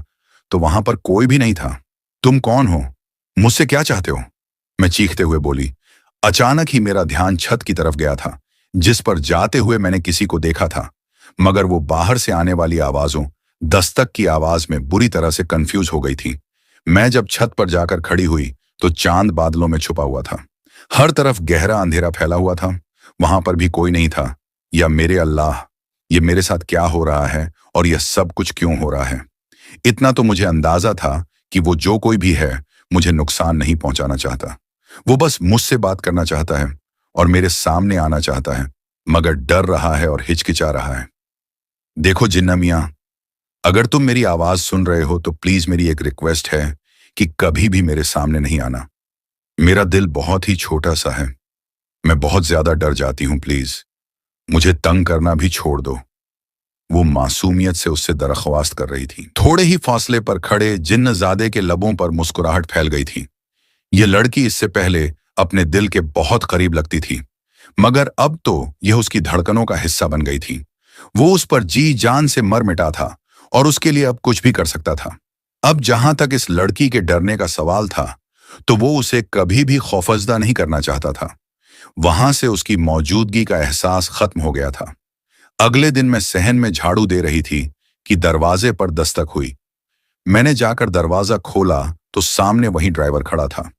तो वहां पर कोई भी नहीं था। तुम कौन हो? मुझसे क्या चाहते हो? मैं चीखते हुए बोली। अचानक ही मेरा ध्यान छत की तरफ गया था, जिस पर जाते हुए मैंने किसी को देखा था, मगर वो बाहर से आने वाली आवाजों, दस्तक की आवाज में बुरी तरह से कंफ्यूज हो गई थी। मैं जब छत पर जाकर खड़ी हुई तो चांद बादलों में छुपा हुआ था। हर तरफ गहरा अंधेरा फैला हुआ था। वहां पर भी कोई नहीं था। या मेरे अल्लाह, ये मेरे साथ क्या हो रहा है और यह सब कुछ क्यों हो रहा है? इतना तो मुझे अंदाजा था कि वो जो कोई भी है मुझे नुकसान नहीं पहुंचाना चाहता। वो बस मुझसे बात करना चाहता है और मेरे सामने आना चाहता है, मगर डर रहा है और हिचकिचा रहा है। देखो जिन्ना मियां, अगर तुम मेरी आवाज सुन रहे हो तो प्लीज मेरी एक रिक्वेस्ट है कि कभी भी मेरे सामने नहीं आना। मेरा दिल बहुत ही छोटा सा है, मैं बहुत ज्यादा डर जाती हूं। प्लीज मुझे तंग करना भी छोड़ दो। वो मासूमियत से उससे दरख्वास्त कर रही थी। थोड़े ही फासले पर खड़े जिन्नजादे के लबों पर मुस्कुराहट फैल गई थी। ये लड़की इससे पहले अपने दिल के बहुत करीब लगती थी, मगर अब तो यह उसकी धड़कनों का हिस्सा बन गई थी। वो उस पर जी जान से मर मिटा था और उसके लिए अब कुछ भी कर सकता था। अब जहां तक इस लड़की के डरने का सवाल था, तो वो उसे कभी भी खौफजदा नहीं करना चाहता था। वहां से उसकी मौजूदगी का एहसास खत्म हो गया था। अगले दिन मैं सहन में झाड़ू दे रही थी कि दरवाजे पर दस्तक हुई। मैंने जाकर दरवाजा खोला तो सामने वही ड्राइवर खड़ा था।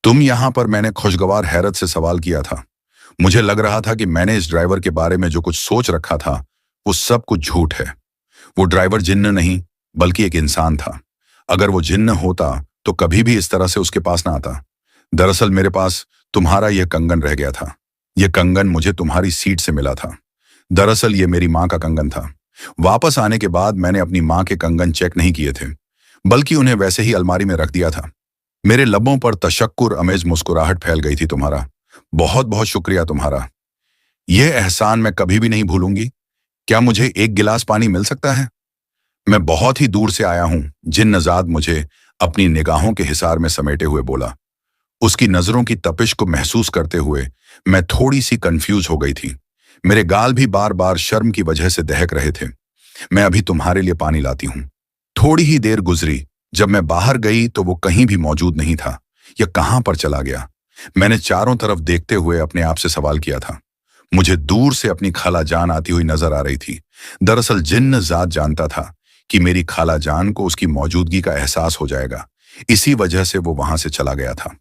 तुम यहां पर? मैंने खुशगवार हैरत से सवाल किया था। मुझे लग रहा था कि मैंने इस ड्राइवर के बारे में जो कुछ सोच रखा था वो सब कुछ झूठ है। वो ड्राइवर जिन्न नहीं बल्कि एक इंसान था। अगर वो जिन्न होता तो कभी भी इस तरह से उसके पास ना आता। दरअसल मेरे पास तुम्हारा यह कंगन रह गया था। यह कंगन मुझे तुम्हारी सीट से मिला था। दरअसल ये मेरी माँ का कंगन था। वापस आने के बाद मैंने अपनी माँ के कंगन चेक नहीं किए थे, बल्कि उन्हें वैसे ही अलमारी में रख दिया था। मेरे लबों पर तशक्कुर अमेज मुस्कुराहट फैल गई थी। तुम्हारा बहुत बहुत शुक्रिया तुम्हारा। यह एहसान मैं कभी भी नहीं भूलूंगी। क्या मुझे एक गिलास पानी मिल सकता है? मैं बहुत ही दूर से आया हूं, जिन्नजाद मुझे अपनी निगाहों के हिसार में समेटे हुए बोला। उसकी नजरों की तपिश को महसूस करते हुए मैं थोड़ी सी कंफ्यूज हो गई थी। मेरे गाल भी बार बार शर्म की वजह से दहक रहे थे। मैं अभी तुम्हारे लिए पानी लाती हूं। थोड़ी ही देर गुजरी। जब मैं बाहर गई तो वो कहीं भी मौजूद नहीं था। यह कहां पर चला गया? मैंने चारों तरफ देखते हुए अपने आप से सवाल किया था। मुझे दूर से अपनी खाला जान आती हुई नजर आ रही थी। दरअसल जिन्न जात जानता था कि मेरी खाला जान को उसकी मौजूदगी का एहसास हो जाएगा। इसी वजह से वो वहां से चला गया था।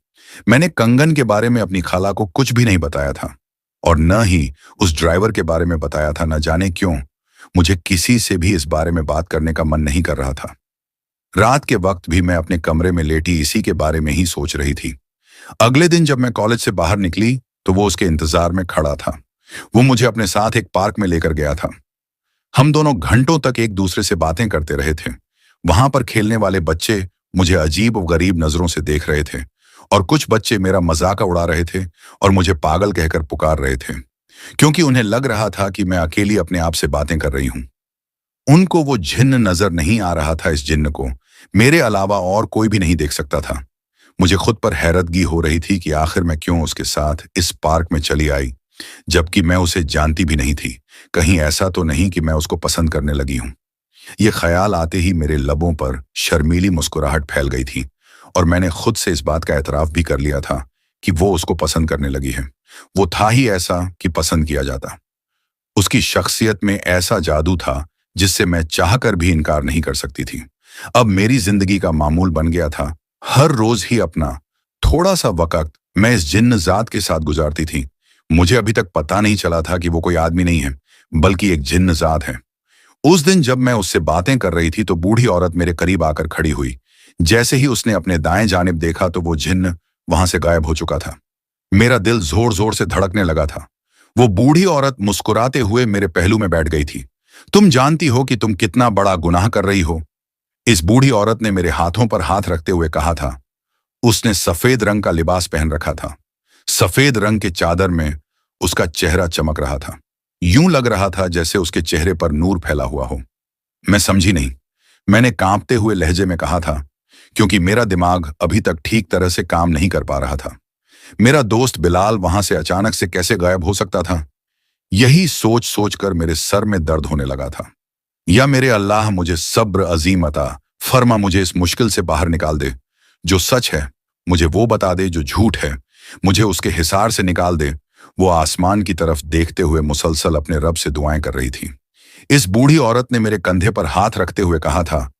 मैंने कंगन के बारे में अपनी खाला को कुछ भी नहीं बताया था और न ही उस ड्राइवर के बारे में बताया था। न जाने क्यों मुझे किसी से भी इस बारे में बात करने का मन नहीं कर रहा था। रात के वक्त भी मैं अपने कमरे में लेटी इसी के बारे में ही सोच रही थी। अगले दिन जब मैं कॉलेज से बाहर निकली तो वो उसके इंतजार में खड़ा था। वो मुझे अपने साथ एक पार्क में लेकर गया था। हम दोनों घंटों तक एक दूसरे से बातें करते रहे थे। वहां पर खेलने वाले बच्चे मुझे अजीब और गरीब नजरों से देख रहे थे और कुछ बच्चे मेरा मजाक उड़ा रहे थे और मुझे पागल कहकर पुकार रहे थे, क्योंकि उन्हें लग रहा था कि मैं अकेली अपने आप से बातें कर रही हूं। उनको वो जिन्न नजर नहीं आ रहा था। इस जिन्न को मेरे अलावा और कोई भी नहीं देख सकता था। मुझे खुद पर हैरतगी हो रही थी कि आखिर मैं क्यों उसके साथ इस पार्क में चली आई, जबकि मैं उसे जानती भी नहीं थी। कहीं ऐसा तो नहीं कि मैं उसको पसंद करने लगी हूं। यह ख्याल आते ही मेरे लबों पर शर्मीली मुस्कुराहट फैल गई थी और मैंने खुद से इस बात का एतराफ भी कर लिया था कि वो उसको पसंद करने लगी है। वो था ही ऐसा कि पसंद किया जाता। उसकी शख्सियत में ऐसा जादू था जिससे मैं चाहकर भी इनकार नहीं कर सकती थी। अब मेरी जिंदगी का मामूल बन गया था। हर रोज ही अपना थोड़ा सा वक्त मैं इस जिन्न जात के साथ गुजारती थी। मुझे अभी तक पता नहीं चला था कि वो कोई आदमी नहीं है बल्कि एक जिन्न जात है। उस दिन जब मैं उससे बातें कर रही थी तो बूढ़ी औरत मेरे करीब आकर खड़ी हुई। जैसे ही उसने अपने दाएं जानिब देखा तो वो जिन्न वहां से गायब हो चुका था। मेरा दिल जोर जोर से धड़कने लगा था। वो बूढ़ी औरत मुस्कुराते हुए मेरे पहलू में बैठ गई थी। तुम जानती हो कि तुम कितना बड़ा गुनाह कर रही हो? इस बूढ़ी औरत ने मेरे हाथों पर हाथ रखते हुए कहा था। उसने सफेद रंग का लिबास पहन रखा था। सफेद रंग के चादर में उसका चेहरा चमक रहा था। यूं लग रहा था जैसे उसके चेहरे पर नूर फैला हुआ हो। मैं समझी नहीं। मैंने कांपते हुए लहजे में कहा था, क्योंकि मेरा दिमाग अभी तक ठीक तरह से काम नहीं कर पा रहा था। मेरा दोस्त बिलाल वहां से अचानक से कैसे गायब हो सकता था? यही सोच सोच कर मेरे सर में दर्द होने लगा था। या मेरे अल्लाह, मुझे सब्र अजीम अता फरमा, मुझे इस मुश्किल से बाहर निकाल दे। जो सच है मुझे वो बता दे, जो झूठ है मुझे उसके हिसार से निकाल दे। वो आसमान की तरफ देखते हुए मुसलसल अपने रब से दुआएं कर रही थी। इस बूढ़ी औरत ने मेरे कंधे पर हाथ रखते हुए कहा था,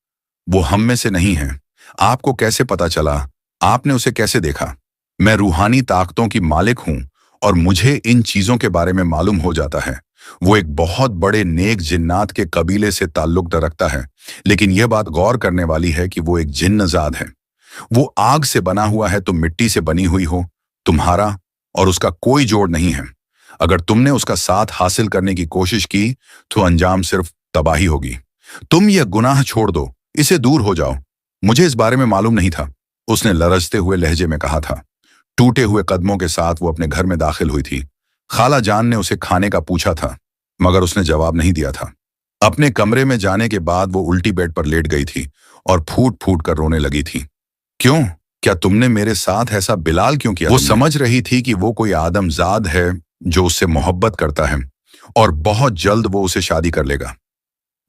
वो हम में से नहीं है। आपको कैसे पता चला? आपने उसे कैसे देखा? मैं रूहानी ताकतों की मालिक हूं और मुझे इन चीजों के बारे में मालूम हो जाता है। वो एक बहुत बड़े नेक जिन्नात के कबीले से ताल्लुक रखता है, लेकिन यह बात गौर करने वाली है कि वो एक जिन्नजाद है। वो आग से बना हुआ है, तुम मिट्टी से बनी हुई हो। तुम्हारा और उसका कोई जोड़ नहीं है। अगर तुमने उसका साथ हासिल करने की कोशिश की तो अंजाम सिर्फ तबाही होगी। तुम यह गुनाह छोड़ दो, इसे दूर हो जाओ। मुझे इस बारे में मालूम नहीं था, उसने लरजते हुए लहजे में कहा था। टूटे हुए कदमों के साथ वो अपने घर में दाखिल हुई थी। खाला जान ने उसे खाने का पूछा था, मगर उसने जवाब नहीं दिया था। अपने कमरे में जाने के बाद वो उल्टी बेड पर लेट गई थी और फूट फूट कर रोने लगी थी। क्यों? क्या तुमने मेरे साथ ऐसा? बिलाल क्यों किया? वो समझ रही थी कि वो कोई आदमजाद है जो उससे मोहब्बत करता है और बहुत जल्द वो उसे शादी कर लेगा।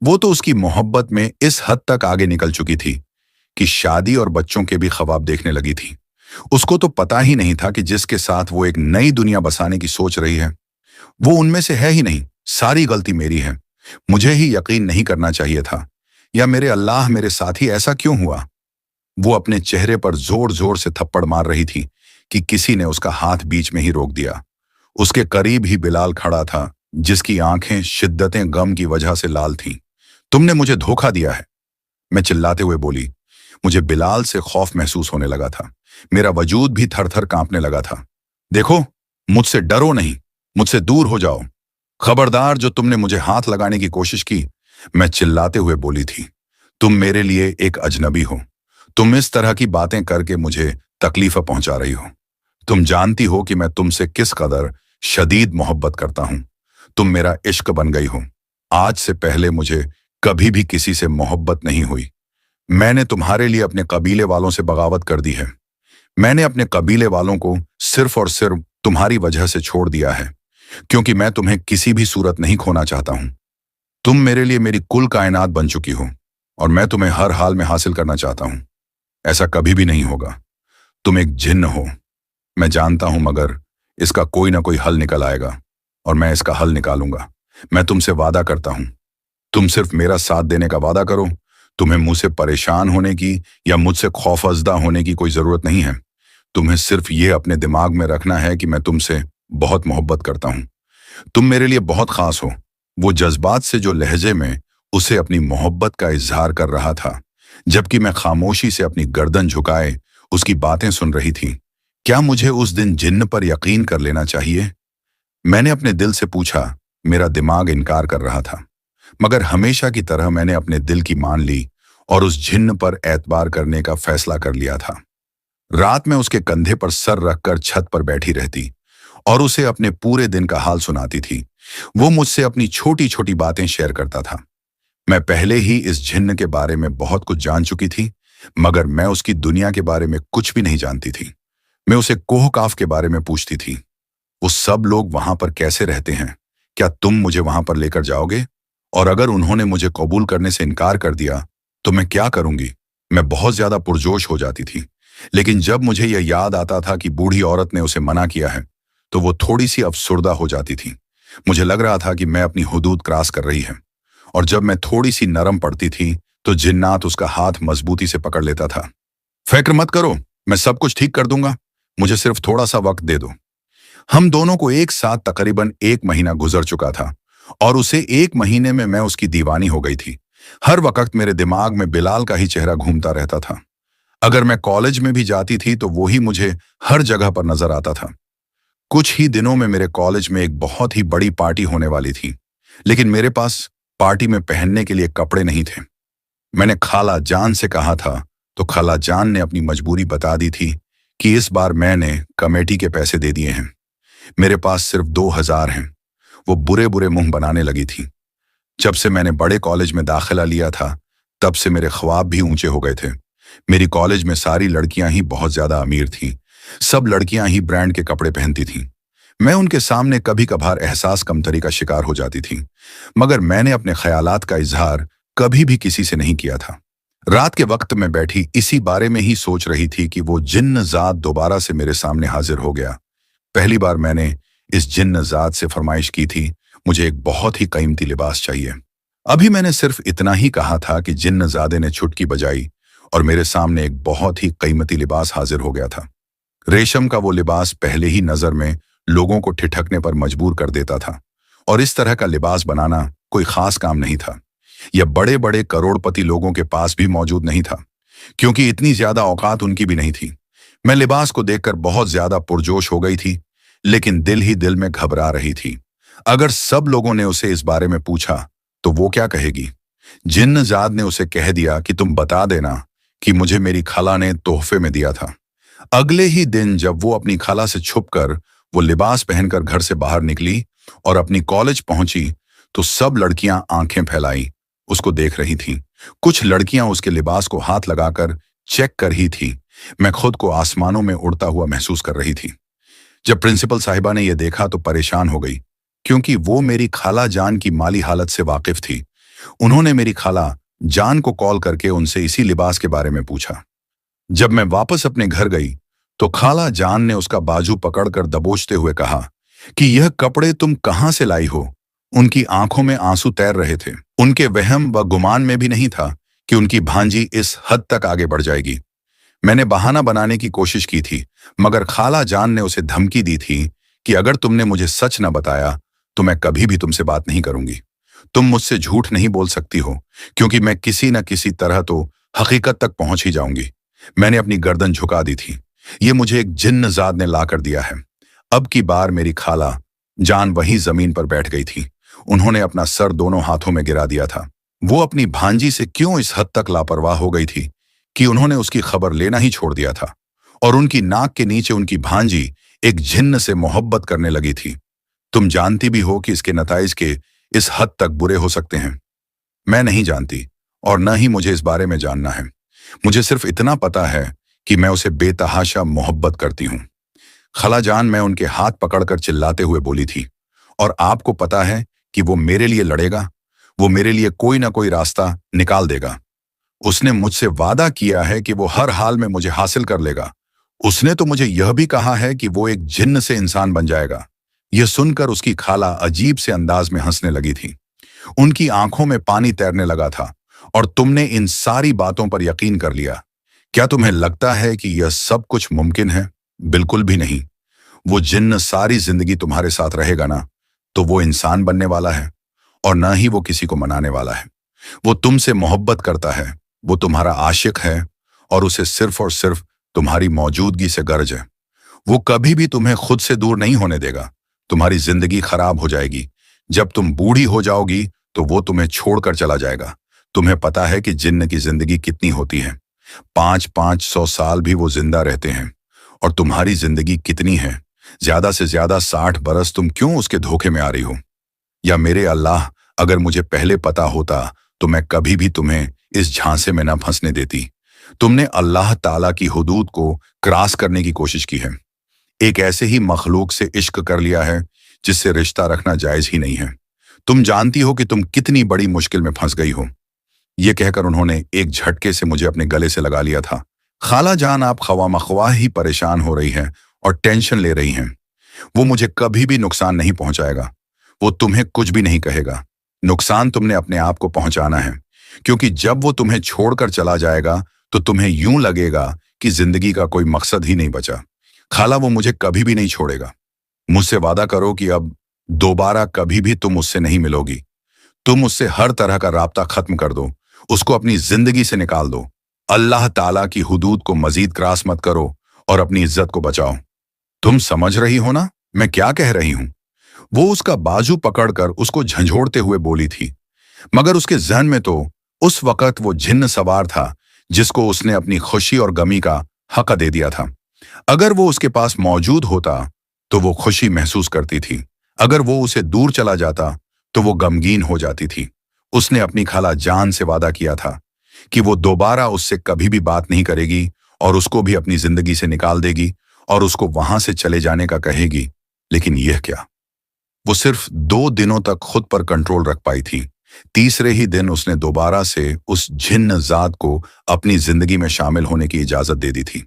वो तो उसकी मोहब्बत में इस हद तक आगे निकल चुकी थी कि शादी और बच्चों के भी ख्वाब देखने लगी थी। उसको तो पता ही नहीं था कि जिसके साथ वो एक नई दुनिया बसाने की सोच रही है वो उनमें से है ही नहीं। सारी गलती मेरी है। मुझे ही यकीन नहीं करना चाहिए था। या मेरे अल्लाह, मेरे साथ ही ऐसा क्यों हुआ? वो अपने चेहरे पर जोर जोर से थप्पड़ मार रही थी कि किसी ने उसका हाथ बीच में ही रोक दिया। उसके करीब ही बिलाल खड़ा था, जिसकी आंखें शिद्दतें गम की वजह से लाल थीं। तुमने मुझे धोखा दिया है, मैं चिल्लाते हुए बोली। मुझे बिलाल से खौफ महसूस होने लगा था। मेरा वजूद भी थर थर कांपने लगा था। देखो, मुझसे डरो नहीं, मुझसे दूर हो जाओ। खबरदार, जो तुमने मुझे हाथ लगाने की कोशिश की, मैं चिल्लाते हुए बोली थी। तुम मेरे लिए एक अजनबी हो। तुम इस तरह की बातें करके मुझे तकलीफ पहुंचा रही हो। तुम जानती हो कि मैं तुमसे किस कदर शदीद मोहब्बत करता हूं। तुम मेरा इश्क बन गई हो। आज से पहले मुझे कभी भी किसी से मोहब्बत नहीं हुई। मैंने तुम्हारे लिए अपने कबीले वालों से बगावत कर दी है। मैंने अपने कबीले वालों को सिर्फ और सिर्फ तुम्हारी वजह से छोड़ दिया है, क्योंकि मैं तुम्हें किसी भी सूरत नहीं खोना चाहता हूं। तुम मेरे लिए मेरी कुल कायनात बन चुकी हो और मैं तुम्हें हर हाल में हासिल करना चाहता हूं। ऐसा कभी भी नहीं होगा। तुम एक जिन्न हो, मैं जानता हूं, मगर इसका कोई ना कोई हल निकल आएगा और मैं इसका हल निकालूंगा। मैं तुमसे वादा करता हूं। तुम सिर्फ मेरा साथ देने का वादा करो। तुम्हें मुझसे परेशान होने की या मुझसे खौफजदा होने की कोई जरूरत नहीं है। तुम्हें सिर्फ ये अपने दिमाग में रखना है कि मैं तुमसे बहुत मोहब्बत करता हूं। तुम मेरे लिए बहुत खास हो। वो जज्बात से जो लहजे में उसे अपनी मोहब्बत का इजहार कर रहा था, जबकि मैं खामोशी से अपनी गर्दन झुकाए उसकी बातें सुन रही थी। क्या मुझे उस दिन जिन्न पर यकीन कर लेना चाहिए? मैंने अपने दिल से पूछा। मेरा दिमाग इनकार कर रहा था, मगर हमेशा की तरह मैंने अपने दिल की मान ली और उस जिन्न पर एतबार करने का फैसला कर लिया था। रात में उसके कंधे पर सर रखकर छत पर बैठी रहती और उसे अपने पूरे दिन का हाल सुनाती थी। वो मुझसे अपनी छोटी छोटी बातें शेयर करता था। मैं पहले ही इस जिन्न के बारे में बहुत कुछ जान चुकी थी, मगर मैं उसकी दुनिया के बारे में कुछ भी नहीं जानती थी। मैं उसे कोहकाफ के बारे में पूछती थी। वो सब लोग वहां पर कैसे रहते हैं? क्या तुम मुझे वहां पर लेकर जाओगे? और अगर उन्होंने मुझे कबूल करने से इनकार कर दिया तो मैं क्या करूंगी? मैं बहुत ज्यादा पुरजोश हो जाती थी, लेकिन जब मुझे यह याद आता था कि बूढ़ी औरत ने उसे मना किया है तो वो थोड़ी सी अफसुर्दा हो जाती थी। मुझे लग रहा था कि मैं अपनी हुदूद क्रॉस कर रही है, और जब मैं थोड़ी सी नरम पड़ती थी तो जिन्नात उसका हाथ मजबूती से पकड़ लेता था। फिक्र मत करो, मैं सब कुछ ठीक कर दूंगा, मुझे सिर्फ थोड़ा सा वक्त दे दो। हम दोनों को एक साथ तकरीबन 1 महीना गुजर चुका था और उसे 1 महीने में मैं उसकी दीवानी हो गई थी। हर वक्त मेरे दिमाग में बिलाल का ही चेहरा घूमता रहता था। अगर मैं कॉलेज में भी जाती थी तो वो ही मुझे हर जगह पर नजर आता था। कुछ ही दिनों में मेरे कॉलेज में एक बहुत ही बड़ी पार्टी होने वाली थी, लेकिन मेरे पास पार्टी में पहनने के लिए कपड़े नहीं थे। मैंने खाला जान से कहा था तो खाला जान ने अपनी मजबूरी बता दी थी कि इस बार मैंने कमेटी के पैसे दे दिए हैं, मेरे पास सिर्फ 2000 हैं। वो बुरे बुरे मुंह बनाने लगी थी। जब से मैंने बड़े कॉलेज में दाखिला लिया था, तब से मेरे ख्वाब भी ऊंचे हो गए थे। मेरी कॉलेज में सारी लड़कियां ही बहुत ज्यादा अमीर थीं। सब लड़कियां ही ब्रांड के कपड़े पहनती थीं। मैं उनके सामने कभी कभार एहसास कमतरी का शिकार हो जाती थी, मगर मैंने अपने ख्यालात का इजहार कभी भी किसी से नहीं किया था। रात के वक्त में बैठी इसी बारे में ही सोच रही थी कि वो जिन्न ज़ात दोबारा से मेरे सामने हाजिर हो गया। पहली बार मैंने इस जिन्न ज़ात से फरमाइश की थी, मुझे एक बहुत ही कीमती लिबास चाहिए। अभी मैंने सिर्फ इतना ही कहा था कि जिन्न ज़ादे ने छुटकी बजाई और मेरे सामने एक बहुत ही कीमती लिबास हाजिर हो गया था। रेशम का वो लिबास पहले ही नजर में लोगों को ठिठकने पर मजबूर कर देता था, और इस तरह का लिबास बनाना कोई खास काम नहीं था। यह बड़े बड़े करोड़पति लोगों के पास भी मौजूद नहीं था, क्योंकि इतनी ज्यादा औकात उनकी भी नहीं थी। मैं लिबास को देखकर बहुत ज्यादा पुरजोश हो गई थी, लेकिन दिल ही दिल में घबरा रही थी। अगर सब लोगों ने उसे इस बारे में पूछा तो वो क्या कहेगी? जिन्नजाद ने उसे कह दिया कि तुम बता देना कि मुझे मेरी खाला ने तोहफे में दिया था। अगले ही दिन जब वो अपनी खाला से छुपकर वो लिबास पहनकर घर से बाहर निकली और अपनी कॉलेज पहुंची, तो सब लड़कियां आंखें फैलाई उसको देख रही थीं। कुछ लड़कियां उसके लिबास को हाथ लगाकर चेक कर ही थी। मैं खुद को आसमानों में उड़ता हुआ महसूस कर रही थी। जब प्रिंसिपल साहिबा ने यह देखा तो परेशान हो गई, क्योंकि वो मेरी खाला जान की माली हालत से वाकिफ थी। उन्होंने मेरी खाला जान को कॉल करके उनसे इसी लिबास के बारे में पूछा। जब मैं वापस अपने घर गई तो खाला जान ने उसका बाजू पकड़कर दबोचते हुए कहा कि यह कपड़े तुम कहां से लाई हो? उनकी आंखों में आंसू तैर रहे थे। उनके वहम व गुमान में भी नहीं था कि उनकी भांजी इस हद तक आगे बढ़ जाएगी। मैंने बहाना बनाने की कोशिश की थी, मगर खाला जान ने उसे धमकी दी थी कि अगर तुमने मुझे सच न बताया तो मैं कभी भी तुमसे बात नहीं करूंगी। तुम मुझसे झूठ नहीं बोल सकती हो, क्योंकि मैं किसी न किसी तरह तो हकीकत तक पहुंच ही जाऊंगी। मैंने अपनी गर्दन झुका दी थी। ये मुझे एक जिन्नजाद ने ला कर दिया है। अब की बार मेरी खाला जान वहीं जमीन पर बैठ गई थी। उन्होंने अपना सर दोनों हाथों में गिरा दिया था। वो अपनी भांजी से क्यों इस हद तक लापरवाह हो गई थी कि उन्होंने उसकी खबर लेना ही छोड़ दिया था, और उनकी नाक के नीचे उनकी भांजी एक जिन्न से मोहब्बत करने लगी थी। तुम जानती भी हो कि इसके नताइज के इस हद तक बुरे हो सकते हैं। मैं नहीं जानती, और न ही मुझे इस बारे में जानना है। मुझे सिर्फ इतना पता है कि मैं उसे बेतहाशा मोहब्बत करती हूं। खाला जान, मैं उनके हाथ पकड़कर चिल्लाते हुए बोली थी, और आपको पता है कि वो मेरे लिए लड़ेगा, वो मेरे लिए कोई ना कोई रास्ता निकाल देगा। उसने मुझसे वादा किया है कि वो हर हाल में मुझे हासिल कर लेगा। उसने तो मुझे यह भी कहा है कि वो एक जिन्न से इंसान बन जाएगा। यह सुनकर उसकी खाला अजीब से अंदाज में हंसने लगी थी। उनकी आंखों में पानी तैरने लगा था। और तुमने इन सारी बातों पर यकीन कर लिया? क्या तुम्हें लगता है कि यह सब कुछ मुमकिन है? बिल्कुल भी नहीं। वो जिन्न सारी जिंदगी तुम्हारे साथ रहेगा ना, तो वो इंसान बनने वाला है, और ना ही वो किसी को मनाने वाला है। वो तुमसे मोहब्बत करता है, वो तुम्हारा आशिक है, और उसे सिर्फ और सिर्फ तुम्हारी मौजूदगी से गर्ज है। वो कभी भी तुम्हें खुद से दूर नहीं होने देगा। तुम्हारी जिंदगी खराब हो जाएगी। जब तुम बूढ़ी हो जाओगी तो वो तुम्हें छोड़कर चला जाएगा। तुम्हें पता है कि जिन्न की जिंदगी कितनी होती है? 500-500 साल भी वो जिंदा रहते हैं, और तुम्हारी जिंदगी कितनी है? ज्यादा से ज्यादा 60 बरस। तुम क्यों उसके धोखे में आ रही हो? या मेरे अल्लाह, अगर मुझे पहले पता होता तो मैं कभी भी तुम्हें इस झांसे में न फंसने देती। तुमने अल्लाह ताला की हुदूद को क्रॉस करने की कोशिश की है। एक ऐसे ही मखलूक से इश्क कर लिया है जिससे रिश्ता रखना जायज ही नहीं है। तुम जानती हो कि तुम कितनी बड़ी मुश्किल में फंस गई हो। यह कहकर उन्होंने एक झटके से मुझे अपने गले से लगा लिया था। खाला जान, आप ख्वामख्वाह ही परेशान हो रही हैं और टेंशन ले रही हैं। वो मुझे कभी भी नुकसान नहीं पहुंचाएगा। वो तुम्हें कुछ भी नहीं कहेगा। नुकसान तुमने अपने आप को पहुंचाना है, क्योंकि जब वो तुम्हें छोड़कर चला जाएगा तो तुम्हें यूं लगेगा कि जिंदगी का कोई मकसद ही नहीं बचा। खाला, वो मुझे कभी भी नहीं छोड़ेगा। मुझसे वादा करो कि अब दोबारा कभी भी तुम उससे नहीं मिलोगी। तुम उससे हर तरह का राब्ता खत्म कर दो, उसको अपनी जिंदगी से निकाल दो। अल्लाह ताला की हुदूद को मजीद क्रॉस मत करो और अपनी इज्जत को बचाओ। तुम समझ रही हो ना मैं क्या कह रही हूं? वो उसका बाजू पकड़कर उसको झंझोड़ते हुए बोली थी, मगर उसके जहन में तो उस वक्त वो जिन्न सवार था जिसको उसने अपनी खुशी और गमी का हक दे दिया था। अगर वो उसके पास मौजूद होता तो वो खुशी महसूस करती थी। अगर वो उसे दूर चला जाता तो वो गमगीन हो जाती थी। उसने अपनी खाला जान से वादा किया था कि वो दोबारा उससे कभी भी बात नहीं करेगी और उसको भी अपनी जिंदगी से निकाल देगी और उसको वहां से चले जाने का कहेगी। लेकिन यह क्या, वो सिर्फ 2 दिनों तक खुद पर कंट्रोल रख पाई थी। तीसरे ही दिन उसने दोबारा से उस जिन्न जात को अपनी जिंदगी में शामिल होने की इजाजत दे दी थी।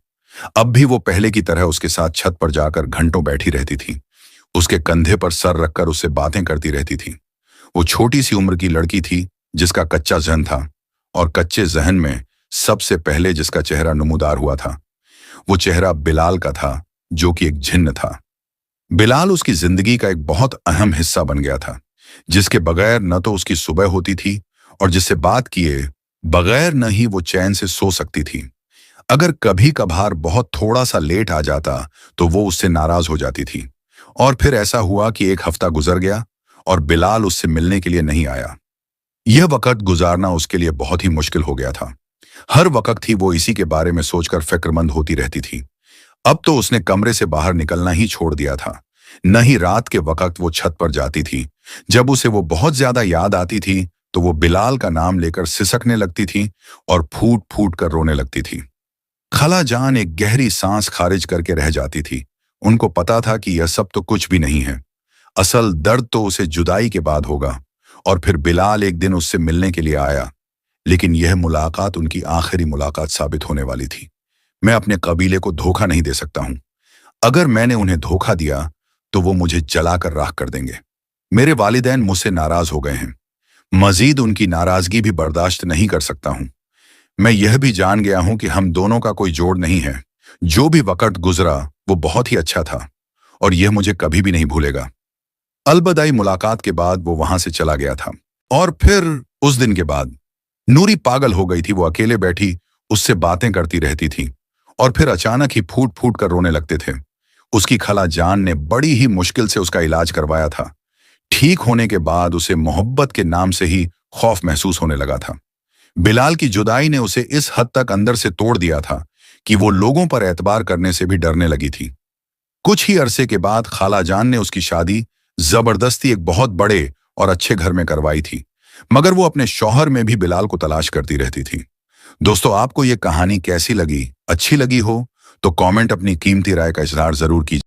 अब भी वो पहले की तरह उसके साथ छत पर जाकर घंटों बैठी रहती थी, उसके कंधे पर सर रखकर उससे बातें करती रहती थी। वो छोटी सी उम्र की लड़की थी जिसका कच्चा जहन था, और कच्चे जहन में सबसे पहले जिसका चेहरा नमूदार हुआ था वो चेहरा बिलाल का था, जो कि एक जिन्न था। बिलाल उसकी जिंदगी का एक बहुत अहम हिस्सा बन गया था, जिसके बगैर न तो उसकी सुबह होती थी और जिससे बात किए बगैर न ही वो चैन से सो सकती थी। अगर कभी कभार बहुत थोड़ा सा लेट आ जाता तो वो उससे नाराज हो जाती थी। और फिर ऐसा हुआ कि एक हफ्ता गुजर गया और बिलाल उससे मिलने के लिए नहीं आया। यह वक्त गुजारना उसके लिए बहुत ही मुश्किल हो गया था। हर वक्त ही वो इसी के बारे में सोचकर फिक्रमंद होती रहती थी। अब तो उसने कमरे से बाहर निकलना ही छोड़ दिया था। न ही रात के वक्त वो छत पर जाती थी। जब उसे वो बहुत ज्यादा याद आती थी तो वो बिलाल का नाम लेकर सिसकने लगती थी और फूट फूट कर रोने लगती थी। खाला जान एक गहरी सांस खारिज करके रह जाती थी। उनको पता था कि यह सब तो कुछ भी नहीं है। असल दर्द तो उसे जुदाई के बाद होगा। और फिर बिलाल एक दिन उससे मिलने के लिए आया, लेकिन यह मुलाकात उनकी आखिरी मुलाकात साबित होने वाली थी। मैं अपने कबीले को धोखा नहीं दे सकता हूं। अगर मैंने उन्हें धोखा दिया तो वो मुझे जलाकर राख कर देंगे। मेरे वालिदैन मुझसे नाराज हो गए हैं। मजीद उनकी नाराजगी भी बर्दाश्त नहीं कर सकता हूं। मैं यह भी जान गया हूं कि हम दोनों का कोई जोड़ नहीं है। जो भी वक्त गुजरा वो बहुत ही अच्छा था और यह मुझे कभी भी नहीं भूलेगा। अलबदाई मुलाकात के बाद वो वहां से चला गया था। और फिर उस दिन के बाद नूरी पागल हो गई थी। वो अकेले बैठी उससे बातें करती रहती थी और फिर अचानक ही फूट फूट कर रोने लगते थे। उसकी खाला जान ने बड़ी ही मुश्किल से उसका इलाज करवाया था। ठीक होने के बाद उसे मोहब्बत के नाम से ही खौफ महसूस होने लगा था। बिलाल की जुदाई ने उसे इस हद तक अंदर से तोड़ दिया था कि वो लोगों पर एतबार करने से भी डरने लगी थी। कुछ ही अरसे के बाद खाला जान ने उसकी शादी जबरदस्ती एक बहुत बड़े और अच्छे घर में करवाई थी, मगर वो अपने शौहर में भी बिलाल को तलाश करती रहती थी। दोस्तों, आपको ये कहानी कैसी लगी? अच्छी लगी हो तो कमेंट अपनी कीमती राय का इजहार जरूर कीजिए।